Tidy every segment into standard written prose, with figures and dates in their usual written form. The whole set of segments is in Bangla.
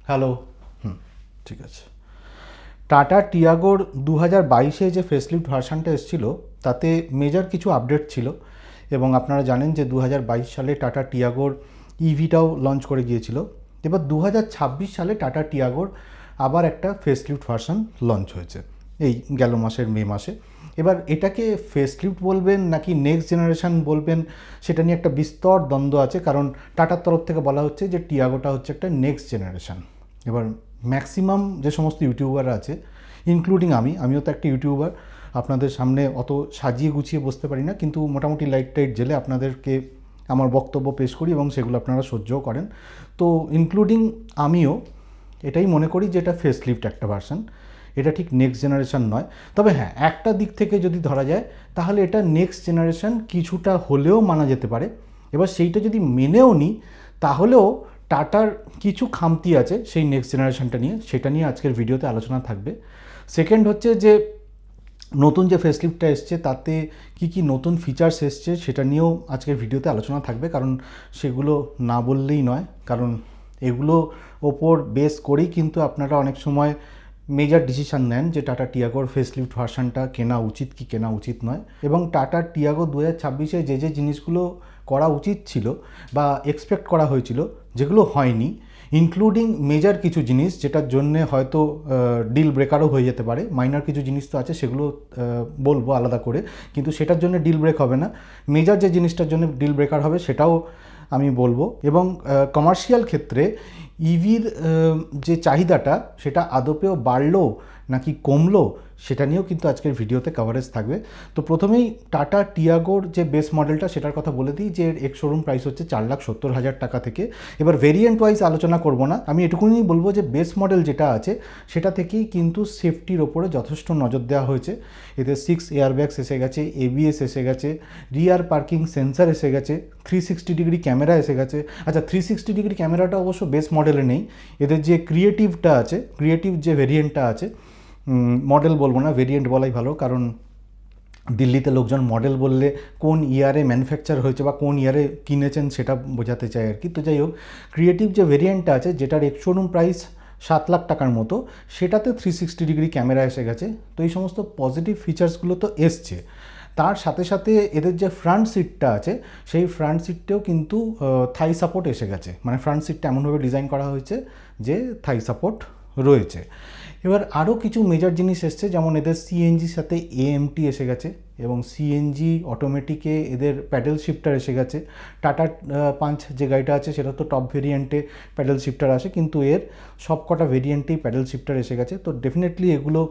হ্যালো। ঠিক আছে। টাটা টিয়াগোর 2022-এ যে ফেসলিফট ভার্সানটা এসেছিল তাতে মেজর কিছু আপডেট ছিল এবং আপনারা জানেন যে 2022 সালে টাটা টিয়াগোর ইভিটাও লঞ্চ করে গিয়েছিল। এবার 2026 সালে টাটা টিয়াগোর আবার একটা ফেসলিফট ভার্সান লঞ্চ হয়েছে এই গেল মাসের মে মাসে। এবার এটাকে ফেসলিফট বলবেন নাকি নেক্সট জেনারেশন বলবেন সেটা নিয়ে একটা বিস্তর দ্বন্দ্ব আছে, কারণ টাটার তরফ থেকে বলা হচ্ছে যে টিয়াগোটা হচ্ছে একটা নেক্সট জেনারেশন। এবার ম্যাক্সিমাম যে সমস্ত ইউটিউবার আছে, ইনক্লুডিং আমিও তো একটা ইউটিউবার, আপনাদের সামনে অত সাজিয়ে গুছিয়ে বসতে পারি না, কিন্তু মোটামুটি লাইট টাইট জেলে আপনাদেরকে আমার বক্তব্য পেশ করি এবং সেগুলো আপনারা সহ্যও করেন। তো ইনক্লুডিং আমিও এটাই মনে করি যে এটা ফেসলিফট একটা ভার্সন, এটা ঠিক নেক্সট জেনারেশন নয়। তবে হ্যাঁ, একটা দিক থেকে যদি ধরা যায় তাহলে এটা নেক্সট জেনারেশন কিছুটা হলেও মানা যেতে পারে। এবার সেইটা যদি মেনেও নিই তাহলেও টাটার কিছু খামতি আছে সেই নেক্সট জেনারেশনটা নিয়ে, সেটা নিয়ে আজকের ভিডিওতে আলোচনা থাকবে। সেকেন্ড হচ্ছে যে নতুন যে ফেসলিফটটা এসছে তাতে কি কি নতুন ফিচার্স এসছে সেটা নিয়েও আজকের ভিডিওতে আলোচনা থাকবে, কারণ সেগুলো না বললেই নয়, কারণ এগুলো ওপর বেস করেই কিন্তু আপনারা অনেক সময় মেজর ডিসিশান নেন যে টাটা টিয়াগোর ফেসলিফট ভার্সানটা কেনা উচিত কি কেনা উচিত নয়। এবং টাটা টিয়াগো 2026-এ যে জিনিসগুলো করা উচিত ছিল বা এক্সপেক্ট করা হয়েছিল যেগুলো হয়নি, ইনক্লুডিং মেজর কিছু জিনিস যেটার জন্যে হয়তো ডিল ব্রেকারও হয়ে যেতে পারে। মাইনর কিছু জিনিস তো আছে, সেগুলো বলবো আলাদা করে, কিন্তু সেটার জন্য ডিল ব্রেক হবে না। মেজর যে জিনিসটার জন্য ডিল ব্রেকার হবে সেটাও আমি বলবো। এবং কমার্শিয়াল ক্ষেত্রে ইভির যে চাহিদাটা সেটা আদপেও বাড়লো নাকি কমলো সেটা নিয়েও কিন্তু আজকের ভিডিওতে কভারেজ থাকবে। তো প্রথমেই টাটা টিয়াগোর যে বেস মডেলটা সেটার কথা বলে দিই, যে এক্স শোরুম প্রাইস হচ্ছে 4,70,000 টাকা থেকে। এবার ভেরিয়েন্ট ওয়াইজ আলোচনা করব না, আমি এটুকুনি বলবো যে বেস মডেল যেটা আছে সেটা থেকেই কিন্তু সেফটির ওপরে যথেষ্ট নজর দেওয়া হয়েছে। এতে 6 এয়ারব্যাগস এসে গেছে, এবিএস এসে গেছে, রিয়ার পার্কিং সেন্সার এসে গেছে, 360 ডিগ্রি ক্যামেরা এসে গেছে। আচ্ছা, 360 ডিগ্রি ক্যামেরাটা অবশ্য বেস মডেলে নেই, এদের যে ক্রিয়েটিভটা আছে, ক্রিয়েটিভ যে ভেরিয়েন্টটা আছে, মডেল বলবো না, ভেরিয়েন্ট বলাই ভালো, কারণ দিল্লিতে লোকজন মডেল বললে কোন ইয়ারে ম্যানুফ্যাকচার হয়েছে বা কোন ইয়ারে কিনেছেন সেটা বোঝাতে চায় আর কি। তো যাই হোক, ক্রিয়েটিভ যে ভেরিয়েন্টটা আছে যেটার এক্স শোরুম প্রাইস 7 লাখ টাকার মতো, সেটাতে 360 ডিগ্রি ক্যামেরা এসে গেছে। তো এই সমস্ত পজিটিভ ফিচার্সগুলো তো এসছে। তার সাথে সাথে এদের যে ফ্রন্ট সিটটা আছে সেই ফ্রন্ট সিটটাও কিন্তু থাই সাপোর্ট এসে গেছে, মানে ফ্রন্ট সিটটা এমনভাবে ডিজাইন করা হয়েছে যে থাই সাপোর্ট রয়েছে। এবার আরও কিছু মেজর জিনিস এসছে, যেমন এদের সিএনজির সাথে এএমটি এসে গেছে এবং সিএনজি অটোমেটিকে এদের প্যাডেল শিফটার এসে গেছে। টাটা পাঞ্চ যে গাড়িটা আছে সেটা তো টপ ভেরিয়েন্টে প্যাডেল শিফটার আসে, কিন্তু এর সব কটা ভেরিয়েন্টেই প্যাডেল শিফটার এসে গেছে। তো ডেফিনেটলি এগুলো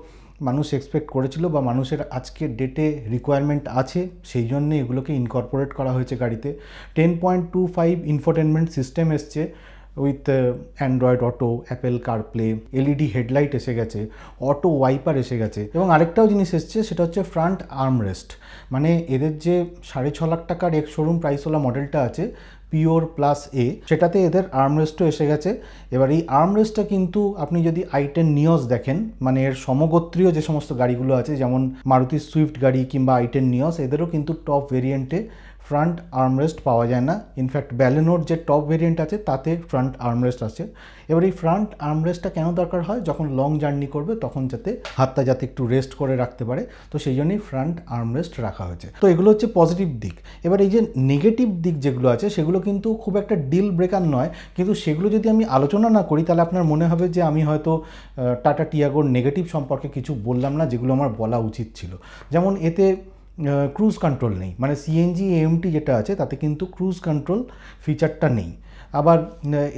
মানুষ এক্সপেক্ট করেছিল বা মানুষের আজকের ডেটে রিকোয়ারমেন্ট আছে, সেই জন্যে এগুলোকে ইনকর্পোরেট করা হয়েছে গাড়িতে। 10.25 ইনফোটেনমেন্ট সিস্টেম এসছে with Android auto, Apple CarPlay, LED headlight এসে গেছে, অটো ওয়াইপার এসে গেছে। এবং আরেকটাও জিনিস এসছে সেটা হচ্ছে ফ্রন্ট আর্মরেস্ট, মানে এদের যে 6.5 লাখ টাকার এক্স শোরুম প্রাইসওয়ালা মডেলটা আছে পিওর প্লাস এ, সেটাতে এদের আর্মরেস্টও এসে গেছে। এবার এই আর্মরেস্টটা কিন্তু আপনি যদি i10 নিওস দেখেন, মানে এর সমগোত্রীয় যে সমস্ত গাড়িগুলো আছে যেমন মারুতি সুইফট গাড়ি কিংবা i10 নিওস, এদেরও কিন্তু টপ ভেরিয়েন্টে ফ্রন্ট আর্মরেস্ট পাওয়া যায় না। ইনফ্যাক্ট ব্যালেনোর যে টপ ভেরিয়েন্ট আছে তাতে ফ্রন্ট আর্মরেস্ট আছে। এবার এই ফ্রন্ট আর্মরেস্টটা কেন দরকার হয়, যখন লং জার্নি করবে তখন যাতে হাতটা যাতে একটু রেস্ট করে রাখতে পারে, তো সেই জন্যই ফ্রন্ট আর্মরেস্ট রাখা হয়েছে। তো এগুলো হচ্ছে পজিটিভ দিক। এবার এই যে নেগেটিভ দিক যেগুলো আছে সেগুলো কিন্তু খুব একটা ডিল ব্রেকার নয়, কিন্তু সেগুলো যদি আমি আলোচনা না করি তাহলে আপনার মনে হবে যে আমি হয়তো টাটা টিয়াগোর নেগেটিভ সম্পর্কে কিছু বললাম না যেগুলো আমার বলা উচিত ছিল। যেমন এতে ক্রুজ কন্ট্রোল নেই, মানে সিএনজি এএমটি যেটা আছে তাতে কিন্তু ক্রুজ কন্ট্রোল ফিচারটা নেই। আবার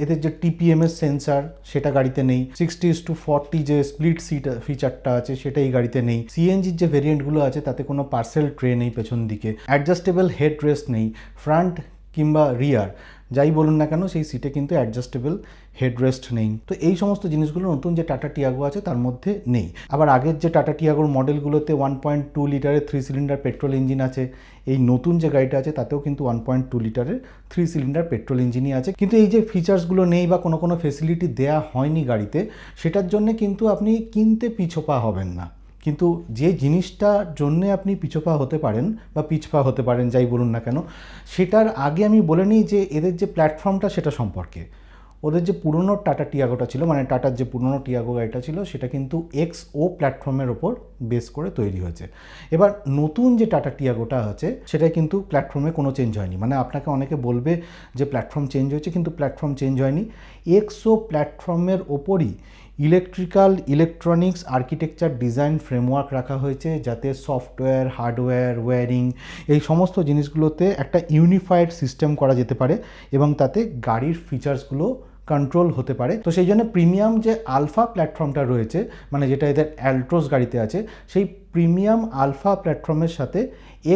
এদের যে টিপিএমএস সেন্সার সেটা গাড়িতে নেই। 60:40 যে স্প্লিট সিট ফিচারটা আছে সেটা এই গাড়িতে নেই। সিএনজির যে ভেরিয়েন্টগুলো আছে তাতে কোনো পার্সেল ট্রে নেই পেছন দিকে, অ্যাডজাস্টেবল হেড রেস্ট নেই, ফ্রন্ট কিংবা রিয়ার যাই বলুন না কেন সেই সিটে কিন্তু অ্যাডজাস্টেবল হেডরেস্ট নেই। তো এই সমস্ত জিনিসগুলো নতুন যে টাটা টিয়াগো আছে তার মধ্যে নেই। আবার আগের যে টাটা টিয়াগোর মডেলগুলোতে 1.2 লিটারের 3 সিলিন্ডার পেট্রোল ইঞ্জিন আছে, এই নতুন যে গাড়িটা আছে তাতেও কিন্তু 1.2 লিটারের 3 সিলিন্ডার পেট্রোল ইঞ্জিনই আছে। কিন্তু এই যে ফিচার্সগুলো নেই বা কোনো ফেসিলিটি দেয়া হয়নি গাড়িতে, সেটার জন্য কিন্তু আপনি কিনতে পিছপা হবেন না। কিন্তু যে জিনিসটার জন্যে আপনি পিছপা হতে পারেন বা পিছপা হতে পারেন যাই বলুন না কেন, সেটার আগে আমি বলে নিই যে এদের যে প্ল্যাটফর্মটা সেটা সম্পর্কে। ওদের যে পুরনো টাটা টিয়াগোটা ছিল, মানে টাটার যে পুরনো টিয়াগো গাড়িটা ছিল, সেটা কিন্তু XO প্ল্যাটফর্মের ওপর বেস করে তৈরি হয়েছে। এবার নতুন যে টাটা টিয়াগোটা আছে সেটা কিন্তু প্ল্যাটফর্মে কোনো চেঞ্জ হয়নি। মানে আপনাকে অনেকে বলবে যে প্ল্যাটফর্ম চেঞ্জ হয়েছে, কিন্তু প্ল্যাটফর্ম চেঞ্জ হয়নি। XO প্ল্যাটফর্মের ওপরই ইলেকট্রনিক্স আর্কিটেকচার ডিজাইন ফ্রেমওয়ার্ক রাখা হয়েছে, যাতে সফটওয়্যার, হার্ডওয়্যার, ওয়্যারিং এই সমস্ত জিনিসগুলোতে একটা ইউনিফাইড সিস্টেম করা যেতে পারে এবং তাতে গাড়ির ফিচার্সগুলো কন্ট্রোল হতে পারে। তো সেই জন্য প্রিমিয়াম যে আলফা প্ল্যাটফর্মটা রয়েছে, মানে যেটা এদের অ্যালট্রোস গাড়িতে আছে, সেই প্রিমিয়াম আলফা প্ল্যাটফর্মের সাথে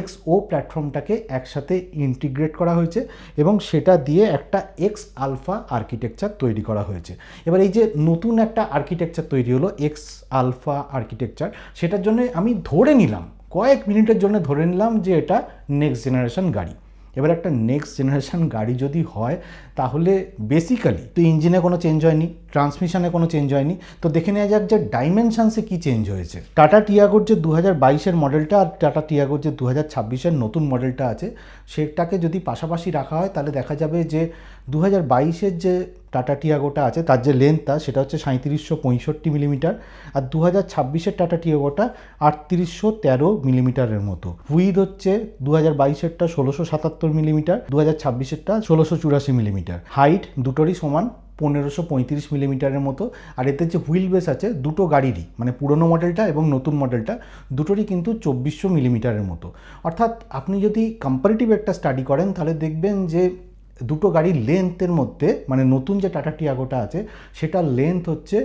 XO প্ল্যাটফর্মটাকে একসাথে ইন্টিগ্রেট করা হয়েছে এবং সেটা দিয়ে একটা এক্স আলফা আর্কিটেকচার তৈরি করা হয়েছে। এবার এই যে নতুন একটা আর্কিটেকচার তৈরি হলো, এক্স আলফা আর্কিটেকচার, সেটার জন্য আমি ধরে নিলাম, কয়েক মিনিটের জন্য ধরে নিলাম যে এটা নেক্সট জেনারেশন গাড়ি। এবার একটা নেক্সট জেনারেশন গাড়ি যদি হয়, তাহলে বেসিক্যালি তো ইঞ্জিনে কোনো চেঞ্জ হয়নি, ট্রান্সমিশনে কোনো চেঞ্জ হয়নি। তো দেখে নেওয়া যাক যে ডাইমেনশনসে কী চেঞ্জ হয়েছে। টাটা টিয়াগোর যে 2022-এর মডেলটা আর টাটা টিয়াগোর যে 2026-এর নতুন মডেলটা আছে, সেটাকে যদি পাশাপাশি রাখা হয়, তাহলে দেখা যাবে যে 2022-এর যে টাটা টিয়াগোটা আছে তার যে লেন্থটা সেটা হচ্ছে 3765 মিলিমিটার, আর 2026-এর টাটা টিয়াগোটা 3813 মিলিমিটারের মতো। হুইড হচ্ছে 2022-এরটা 1677 মিলিমিটার, 2026-এরটা 1684 মিলিমিটার। হাইট দুটোরই সমান 1535 মিলিমিটারের মতো। আর এতে যে হুইল বেস আছে দুটো গাড়িরই, মানে পুরনো মডেলটা এবং নতুন মডেলটা দুটোরই কিন্তু 2400 মিলিমিটারের মতো। অর্থাৎ আপনি যদি কম্পারেটিভ একটা স্টাডি করেন, তাহলে দেখবেন যে দুটো গাড়ির লেন্থের মধ্যে, মানে নতুন যে টাটা টিয়াগোটা আছে সেটার লেন্থ হচ্ছে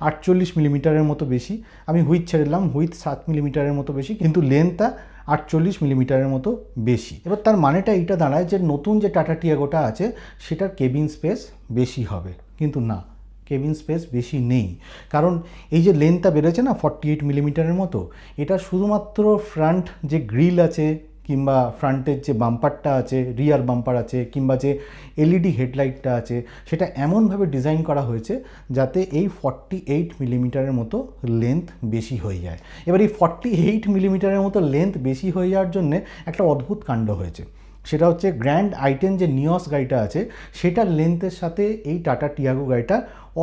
48 মিলিমিটারের মতো বেশি। আমি হুইথ ছেড়ে দিলাম, হুইথ 7 মিলিমিটারের মতো বেশি, কিন্তু লেন্থটা 48 মিলিমিটারের মতো বেশি। এবার তার মানেটা এইটা দাঁড়ায় যে নতুন যে টাটা টিয়াগোটা আছে সেটার কেবিন স্পেস বেশি হবে, কিন্তু না, কেবিন স্পেস বেশি নেই। কারণ এই যে লেন্থটা বেড়েছে না 48 মিলিমিটারের মতো, এটা শুধুমাত্র ফ্রন্ট যে গ্রিল আছে, কিংবা ফ্রন্টের যে বাম্পারটা আছে, রিয়ার বাম্পার আছে, কিংবা যে এলইডি হেডলাইটটা আছে, সেটা এমনভাবে ডিজাইন করা হয়েছে যাতে এই 48 মিলিমিটারের মতো লেন্থ বেশি হয়ে যায়। এবার এই 48 মিলিমিটারের মতো লেন্থ বেশি হয়ে যাওয়ার জন্যে একটা অদ্ভুত কাণ্ড হয়েছে। সেটা হচ্ছে গ্র্যান্ড আই10 যে নিয়স গাড়িটা আছে সেটার লেন্থের সাথে এই টাটা টিয়াগো গাড়িটা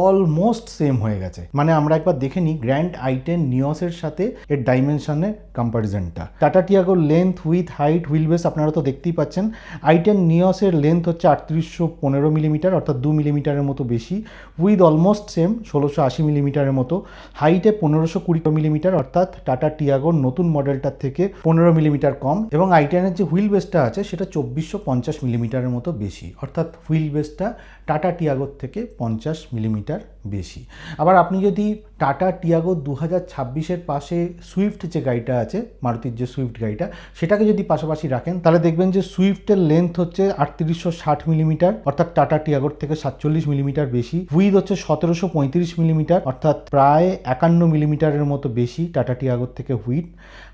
অলমোস্ট সেম হয়ে গেছে। মানে আমরা একবার দেখে নিই গ্র্যান্ড আই10 নিয়সের সাথে এর ডাইমেনশনের কম্প্যারিজনটা। টাটা টিয়াগোর length, width, height, wheelbase আপনারা তো দেখতেই পাচ্ছেন। আই10 নিয়সের লেন্থ হচ্ছে 3815 মিলিমিটার, অর্থাৎ 2 মিলিমিটারের মতো বেশি। উইথ অলমোস্ট সেম 1680 মিলিমিটারের মতো। হাইটে 1520 মিলিমিটার, অর্থাৎ টাটা টিয়াগোর নতুন মডেলটার থেকে 15 মিলিমিটার কম। এবং আই10-এর যে হুইল বেসটা আছে সেটা 2450 মিলিমিটারের মতো বেশি, অর্থাৎ হুইল বেসটা টাটা টিয়াগোর থেকে 50 মিলিমিটার বেশি। আবার আপনি যদি টাটা টিয়াগো 2026-এর পাশে সুইফট যে গাড়িটা আছে, মারুতির যে সুইফট গাড়িটা, সেটাকে যদি পাশাপাশি রাখেন, তাহলে দেখবেন যে সুইফটের লেন্থ হচ্ছে 3860 মিলিমিটার, অর্থাৎ টাটা টিয়াগোর থেকে 47 মিলিমিটার বেশি। হুইড হচ্ছে 1735 মিলিমিটার, অর্থাৎ প্রায় 51 মিলিমিটারের মতো বেশি টাটা টিয়াগোর থেকে হুইড।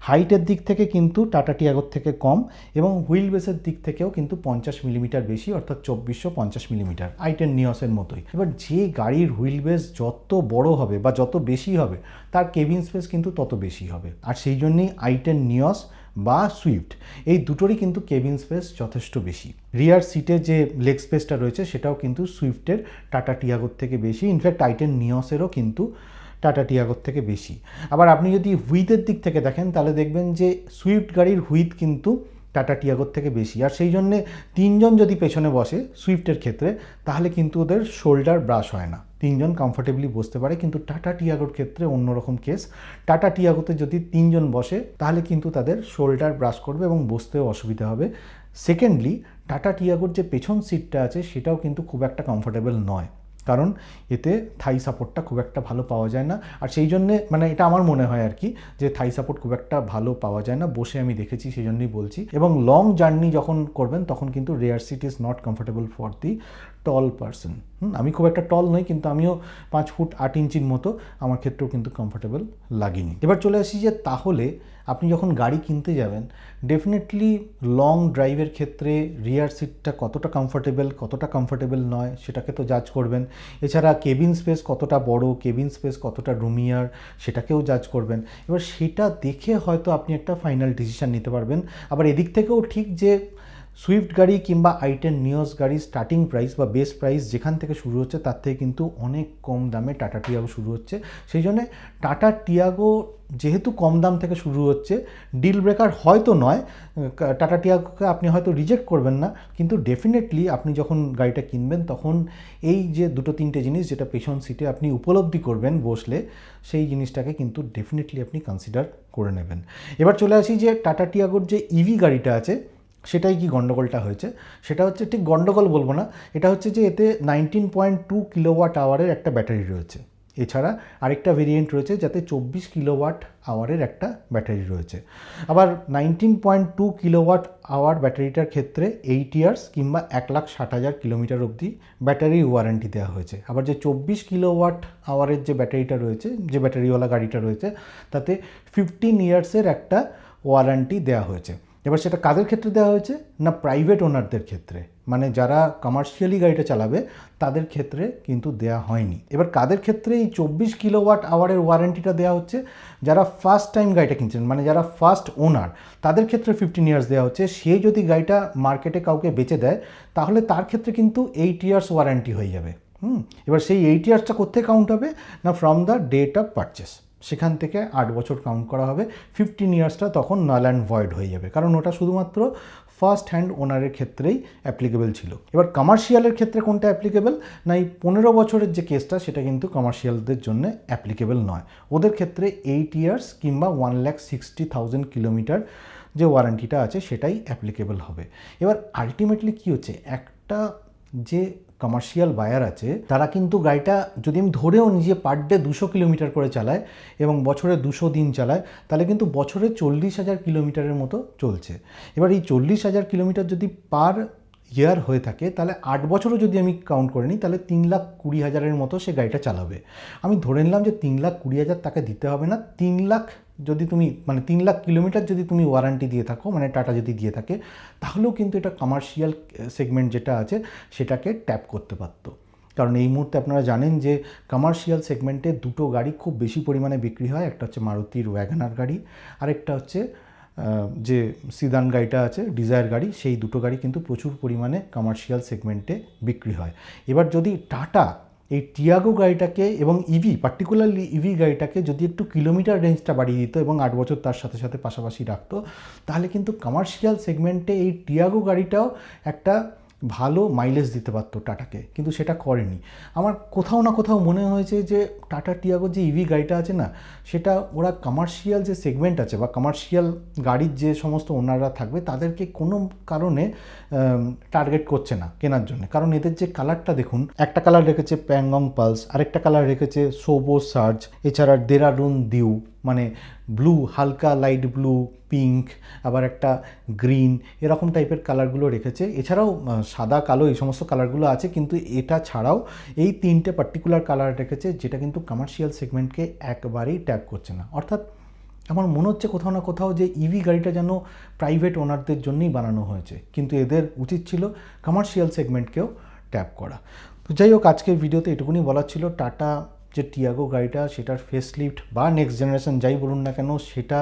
হাইটের দিক থেকে কিন্তু টাটা টিয়াগোর থেকে কম, এবং হুইল বেসের দিক থেকেও কিন্তু 50 মিলিমিটার বেশি, অর্থাৎ 2450 মিলিমিটার, আই10 নিয়সের মতোই। এবার যে গাড়ির হুইল বেস যত বড় হবে বা যত বেশি হবে, তার কেবিন স্পেস কিন্তু তত বেশি হবে। আর সেই জন্যই আই10 নিয়স বা সুইফট এই দুটোরই কিন্তু কেবিন স্পেস যথেষ্ট বেশি। রিয়ার সিটে যে লেগ স্পেসটা রয়েছে সেটাও কিন্তু সুইফটের টাটা টিয়াগোর থেকে বেশি। ইনফ্যাক্ট আই10 নিয়সেরও কিন্তু টাটা টিয়াগোর থেকে বেশি। আবার আপনি যদি হুইথের দিক থেকে দেখেন, তাহলে দেখবেন যে সুইফট গাড়ির হুইথ কিন্তু টাটা টিয়াগোর থেকে বেশি। আর সেই জন্যে তিনজন যদি পেছনে বসে সুইফটের ক্ষেত্রে, তাহলে কিন্তু ওদের শোল্ডার ব্রাশ হয় না, তিনজন কমফোর্টেবলি বসতে পারে। কিন্তু টাটা টিয়াগোর ক্ষেত্রে অন্যরকম কেস। টাটা টিয়াগোতে যদি তিনজন বসে, তাহলে কিন্তু তাদের শোল্ডার ব্রাশ করবে এবং বসতেও অসুবিধা হবে। সেকেন্ডলি, টাটা টিয়াগোর যে পেছন সিটটা আছে সেটাও কিন্তু খুব একটা কমফোর্টেবল নয়, কারণ এতে থাই সাপোর্টটা খুব একটা ভালো পাওয়া যায় না। আর সেই জন্যে, মানে এটা আমার মনে হয় আর কি, যে থাই সাপোর্ট খুব একটা ভালো পাওয়া যায় না, বসে আমি দেখেছি, সেই জন্যই বলছি। এবং লং জার্নি যখন করবেন তখন কিন্তু rear seat is not comfortable for the tall person. আমি খুব একটা টল নই, কিন্তু আমিও 5 ফুট 8 ইঞ্চির মতো, আমার ক্ষেত্রেও কিন্তু কমফোর্টেবল লাগেনি। এবার চলে আসি যে তাহলে আপনি যখন গাড়ি কিনতে যাবেন, ডেফিনেটলি লং ড্রাইভের ক্ষেত্রে রিয়ার সিটটা কতটা কমফোর্টেবল নয় সেটাকে তো জাজ করবেন। এছাড়া কেবিন স্পেস কতটা বড়, কেবিন স্পেস কতটা রুমিয়ার, সেটাকেও জাজ করবেন। এবার সেটা দেখে হয়তো আপনি একটা ফাইনাল ডিসিশান নিতে পারবেন। আবার এদিক থেকেও ঠিক যে সুইফট গাড়ি কিংবা i10 নিওস গাড়ি স্টার্টিং প্রাইস বা বেস প্রাইস যেখান থেকে শুরু হচ্ছে তার থেকে কিন্তু অনেক কম দামে টাটা টিয়াগো শুরু হচ্ছে। সেই জন্যে টাটা টিয়াগো যেহেতু কম দাম থেকে শুরু হচ্ছে, ডিল ব্রেকার হয়তো নয়, টাটা টিয়াগোকে আপনি হয়তো রিজেক্ট করবেন না, কিন্তু ডেফিনেটলি আপনি যখন গাড়িটা কিনবেন তখন এই যে দুটো তিনটে জিনিস যেটা পেছন সিটে আপনি উপলব্ধি করবেন বসলে, সেই জিনিসটাকে কিন্তু ডেফিনেটলি আপনি কনসিডার করে নেবেন। এবার চলে আসি যে টাটা টিয়াগোর যে ইভি গাড়িটা আছে সেটাই কি গণ্ডগোলটা হয়েছে। সেটা হচ্ছে, ঠিক গণ্ডগোল বলবো না, এটা হচ্ছে যে এতে 19.2 কিলোওয়াট আওয়ারের একটা ব্যাটারি রয়েছে। এছাড়া আরেকটা ভেরিয়েন্ট রয়েছে যাতে 24 কিলোওয়াট আওয়ারের একটা ব্যাটারি রয়েছে। আবার 19.2 কিলোওয়াট আওয়ার ব্যাটারিটার ক্ষেত্রে 8 ইয়ার্স কিংবা 1,60,000 কিলোমিটার অবধি ব্যাটারি ওয়ারেন্টি দেওয়া হয়েছে। আবার যে 24 কিলোওয়াট আওয়ারের যে ব্যাটারিটা রয়েছে, যে ব্যাটারিওয়ালা গাড়িটা রয়েছে, তাতে 15 ইয়ার্সের একটা ওয়ারেন্টি দেওয়া হয়েছে। এবার সেটা কাদের ক্ষেত্রে দেওয়া হয়েছে না, প্রাইভেট ওনারদের ক্ষেত্রে, মানে যারা কমার্শিয়ালি গাড়িটা চালাবে তাদের ক্ষেত্রে কিন্তু দেয়া হয়নি। এবার কাদের ক্ষেত্রে এই 24 কিলোওয়াট আওয়ারের ওয়ারেন্টিটা দেওয়া হচ্ছে, যারা ফার্স্ট টাইম গাড়িটা কিনছেন, মানে যারা ফার্স্ট ওনার, তাদের ক্ষেত্রে 15 ইয়ার্স দেওয়া হচ্ছে। সে যদি গাড়িটা মার্কেটে কাউকে বেচে দেয় তাহলে তার ক্ষেত্রে কিন্তু 8 ইয়ার্স ওয়ারেন্টি হয়ে যাবে। এবার সেই 8 ইয়ার্সটা কোথায় কাউন্ট হবে না, from the date of purchase, সেখান থেকে 8 বছর কাউন্ট করা হবে। 15 ইয়ার্সটা তখন নাল অ্যান্ড ভয়েড হয়ে যাবে, কারণ ওটা শুধুমাত্র ফার্স্ট হ্যান্ড ওনারের ক্ষেত্রেই অ্যাপ্লিকেবল ছিল। এবার কমার্শিয়ালের ক্ষেত্রে কোনটা অ্যাপ্লিকেবল না, এই 15 বছরের যে কেসটা সেটা কিন্তু কমার্শিয়ালদের জন্য অ্যাপ্লিকেবল নয়। ওদের ক্ষেত্রে 8 ইয়ার্স কিংবা 1,60,000 কিলোমিটার যে ওয়ারেন্টিটা আছে সেটাই অ্যাপ্লিকেবল হবে। এবার আলটিমেটলি কী হচ্ছে, একটা যে কমার্শিয়াল বায়ার আছে তারা কিন্তু গাড়িটা যদি আমি ধরেও নিজে পার ডে 200 কিলোমিটার করে চালায় এবং বছরে 200 দিন চালায়, তাহলে কিন্তু বছরে 40,000 কিলোমিটারের মতো চলছে। এবার এই 40,000 কিলোমিটার যদি পার ইয়ার হয়ে থাকে, তাহলে 8 বছরও যদি আমি কাউন্ট করে নিই, তাহলে 3,20,000-এর মতো সে গাড়িটা চালাবে। আমি ধরে নিলাম যে 3,20,000 তাকে দিতে হবে না। 3 লাখ যদি তুমি, মানে 3 লাখ কিলোমিটার যদি তুমি ওয়ারেন্টি দিয়ে থাকো, মানে টাটা যদি দিয়ে থাকে, তাহলেও কিন্তু এটা কমার্শিয়াল সেগমেন্ট যেটা আছে সেটাকে ট্যাপ করতে পারতো। কারণ এই মুহূর্তে আপনারা জানেন যে কমার্শিয়াল সেগমেন্টে দুটো গাড়ি খুব বেশি পরিমাণে বিক্রি হয়। একটা হচ্ছে মারুতির ওয়াগনার গাড়ি, আরেকটা হচ্ছে যে সিদান গাড়িটা আছে ডিজায়ার গাড়ি, সেই দুটো গাড়ি কিন্তু প্রচুর পরিমাণে কমার্শিয়াল সেগমেন্টে বিক্রি হয়। এবার যদি টাটা এই টিয়াগো গাড়িটাকে এবং ইভি, পার্টিকুলারলি ইভি গাড়িটাকে যদি একটু কিলোমিটার রেঞ্জটা বাড়িয়ে দিত এবং 8 বছর তার সাথে সাথে পাশাপাশি রাখতো, তাহলে কিন্তু কমার্শিয়াল সেগমেন্টে এই টিয়াগো গাড়িটাও একটা ভালো মাইলেজ দিতে পারতো টাটাকে, কিন্তু সেটা করেনি। আমার কোথাও না কোথাও মনে হয়েছে যে টাটা টিয়াগোর যে ইভি গাড়িটা আছে না, সেটা ওরা কমার্শিয়াল যে সেগমেন্ট আছে বা কমার্শিয়াল গাড়ির যে সমস্ত ওনাররা থাকবে তাদেরকে কোনো কারণে টার্গেট করছে না কেনার জন্য। কারণ এদের যে কালারটা দেখুন, একটা কালার রেখেছে প্যাংগং পালস, আরেকটা কালার রেখেছে সোবো সার্জ, এছাড়া দেরাদুন ডিউ, মানে ব্লু, হালকা লাইট ব্লু, পিঙ্ক, আবার একটা গ্রিন, এরকম টাইপের কালারগুলো রেখেছে। এছাড়াও সাদা কালো এই সমস্ত কালারগুলো আছে, কিন্তু এটা ছাড়াও এই 3টে পার্টিকুলার কালার রেখেছে যেটা কিন্তু কমার্শিয়াল সেগমেন্টকে একবারেই ট্যাপ করছে না। অর্থাৎ আমার মনে হচ্ছে কোথাও না কোথাও যে ইভি গাড়িটা যেন প্রাইভেট ওনারদের জন্যই বানানো হয়েছে, কিন্তু এদের উচিত ছিল কমার্শিয়াল সেগমেন্টকেও ট্যাপ করা। তো যাই হোক, আজকের ভিডিওতে এটুকুনি বলার ছিল। টাটা যে টিয়াগো গাড়িটা, সেটার ফেসলিফট বা নেক্সট জেনারেশন যাই বলুন না কেন, সেটা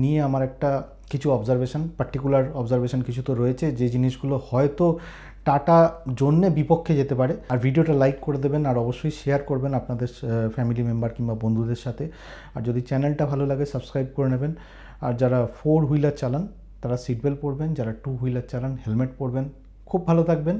নিয়ে আমার একটা কিছু অবজারভেশন, পার্টিকুলার অবজারভেশন কিছু তো রয়েছে, যে জিনিসগুলো হয়তো টাটা জন্যে বিপক্ষে যেতে পারে। আর ভিডিওটা লাইক করে দেবেন, আর অবশ্যই শেয়ার করবেন আপনাদের ফ্যামিলি মেম্বার কিংবা বন্ধুদের সাথে। আর যদি চ্যানেলটা ভালো লাগে সাবস্ক্রাইব করে নেবেন। আর যারা 4 হুইলার চালান তারা সিট বেল্ট পরবেন, যারা 2 হুইলার চালান হেলমেট পরবেন। খুব ভালো থাকবেন।